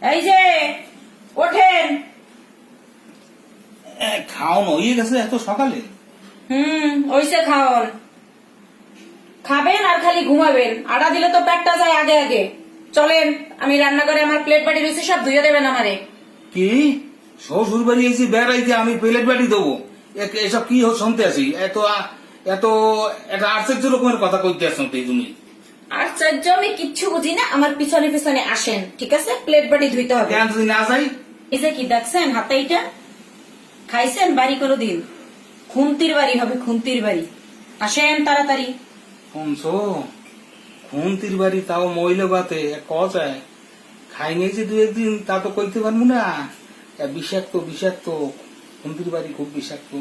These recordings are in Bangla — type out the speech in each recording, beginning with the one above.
এই যে ওঠেন। খাওন হয়ে গেছে এত সকালে? ওইসে খাওন। খাবেন আর খালি ঘুমাবেন, আড়া দিলে তো পেটটা যায় আগে আগে। চলেন, আমি রান্নাঘরে আমার প্লেট বাটি রয়েছে, সব ধুয়ে দেবেন আমারে। কি শ্বশুর বাড়ি এসে বেড়াইতে আমি প্লেট বাটি দেবো? এসব কি শুনতে আছি? এত এত একটা আশ্চর্য রকমের কথা কইতে আসছো তুমি। আশ্চর্য, আমি কিচ্ছু বুঝি না, আমার পিছনে পিছনে আসেন, ঠিক আছে? প্লেট বাটি ধুইতে হবে। কেন যদি না যাই? এই যে কি দেখছেন হাতে, এইটা খাইছেন বাড়ি করে দিন, খুন্তির বাড়ি হবে, খুন্তির বাড়ি। আসেন তাড়াতাড়ি। শুনছো, খুন্তির বাড়ি, তাও মহিলা বাতে যায় খাই নিয়েছি দু একদিন, তা তো কইতে পারবো না। বিষাক্ত বিষাক্ত, খুন্তির বাড়ি খুব বিষাক্ত।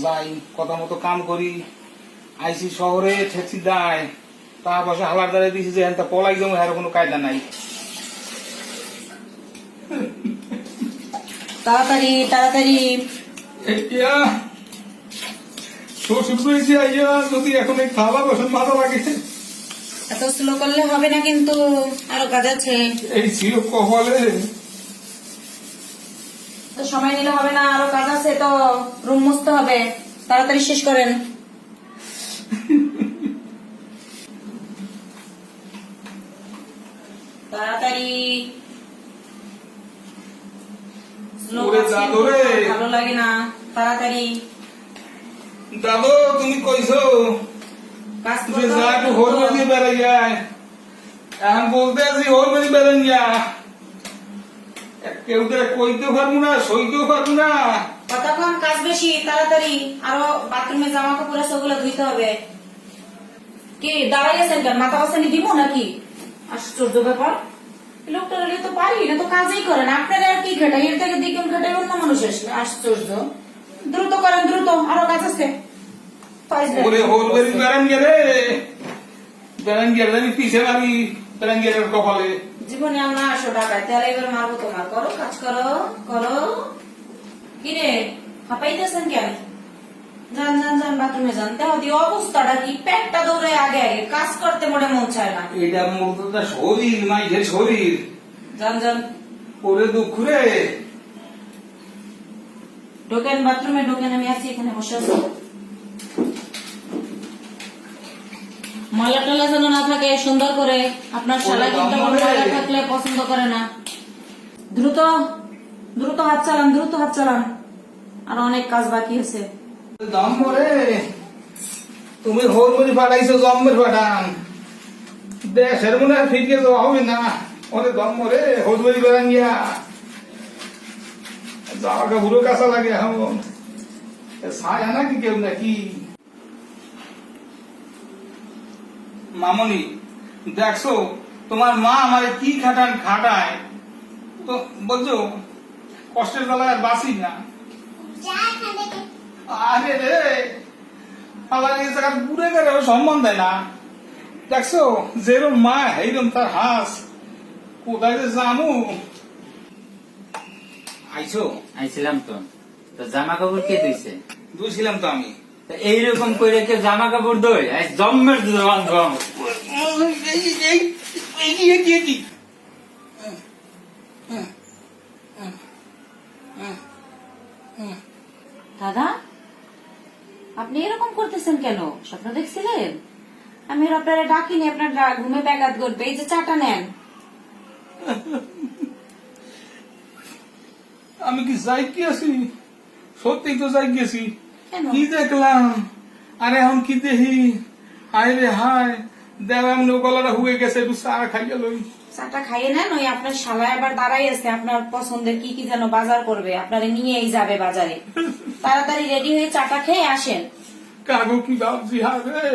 যাই কথা মতো কাম করি, আইসি শহরে ঠেকছি দায়, তা বসে হালার দাঁড়িয়ে দিয়েছি যে তা পলাই জমে আর কোনো কায়দা নাই। তাড়াতাড়ি তাড়াতাড়ি। শ্বশুর বাড়িতে আইয়া যদি এখন এই খাওয়া বসে মাথা লাগে। এত স্লো করলে হবে না, কিন্তু আরো কাজ আছে। এই ছিল কপালে। তো সময় নিলে হবে না, আরো কাজ আছে তো। রুম মুছতে হবে, তাড়াতাড়ি শেষ করেন। তাড়াতাড়ি। Slow ওরে কাজ দাদু কিন্তু রে। ভালো লাগে না, তাড়াতাড়ি দাদু তুমি কইছো কাজ তুই করতে যা হবে একটু কিন্তু। হোর বাড়ি বেড়াই যায়, এখন বলতে আছি হোর বাড়ি বেড়ান যা, কেউ তো কইতেও পারবো না, সইতেও পারবো না। কতক্ষণ কাজ বেশি, তাড়াতাড়ি। আরো বাথরুমে জামা কাপড় আছে, ওগুলো ধুইতে হবে। কি দাঁড়াই আছেন কেন? মাথা বাসানি দিব নাকি? আশ্চর্য ব্যাপার, লোকটা হলে তো পারি না, তো কাজই করেন। আপনারা আর কি খেটাই, এর থেকে দ্বিগুণ খেটাই অন্য মানুষ আসলে। আশ্চর্য। দ্রুত করেন, দ্রুত, আরো কাজ আছে। ওরে হোর বাড়ি বেড়ান গেলে, বেড়ান গেলে আমি পিছে মারি, বেড়ান গেলে কপালে। জীবনে আমরা আসো টাকায়, তাহলে এবার মারবো তোমার। করো কাজ, করো করো। কিরে হাঁপাইতেছেন কেন? যান যান যান, বাথরুমে যান। দেহ দিয়ে অবস্থাটা কি, পেটটা দৌড়ে আগে আগে, কাজ করতে মোটে মন চায় না। এটা মূলত শরীর, মাইঝের শরীর। যান যান, ওরে দুঃখ রে। ঢোকেন বাথরুমে, ঢোকেন। আমি আছি এখানে বসে আছি। ময়লা টলা যেন না থাকে, সুন্দর করে। আপনার শালা কিন্তু আবার ময়লা থাকলে পছন্দ করে না। দ্রুত দ্রুত হাত চালান, দ্রুত হাত চালান, আর অনেক কাজ বাকি আছে। দম করে তুমি হোর বাড়ি পাঠাইছো, জম্মের পাঠান দেশের মনে হয় ফিরকে যাওয়া হবে না। ওরে দম মরে হোর বাড়ি বেড়ান গিয়া, জামা কাপড়ও কাঁচা লাগে এখন, ছায়া নাকি কেউ নাকি। মামনি দেখছো তোমার মা আমারে কি খাটায়, তো বলছো কষ্টের বেলায় আর বাঁচি না। আরে রে, আমার এই জায়গা বুড়ে গেলে সম্মান দেয় না। দেখছো যেরম মা এইরম তার হাস, কোথায় যে জানু। আইছো? আইছিলাম তো। তো জামা কাপড় কে দিছে? দুইছিলাম তো আমি। তা এইরকম করে কেউ জামা কাপড় দই? জম্মের জম। দাদা, আপনি এরকম করতেছেন কেন? স্বপ্ন দেখছিলেন? আমি আপনারা ডাকিনি, আপনার ঘুমে ব্যাঘাত ঘটবে। এই যে চাটা নেন। আমি কি যাই কি আছি? সত্যি তো যাই গেছি। কেন? কি দেখলাম? আরে এখন কি দেখি, হায় রে হায়, দেখলাম নৌকলাটা হুয়ে গেছে, একটু চা খাইয়া লই। চাটা খাইয়ে নেন। ওই আপনার শালায় আবার দাঁড়াই আছে, আপনার পছন্দের কি কি যেন বাজার করবে, আপনারে নিয়েই যাবে বাজারে। তাড়াতাড়ি রেডি হয়ে চাটা খেয়ে আসেন। কাগো কি ভাবছি, হায় রে।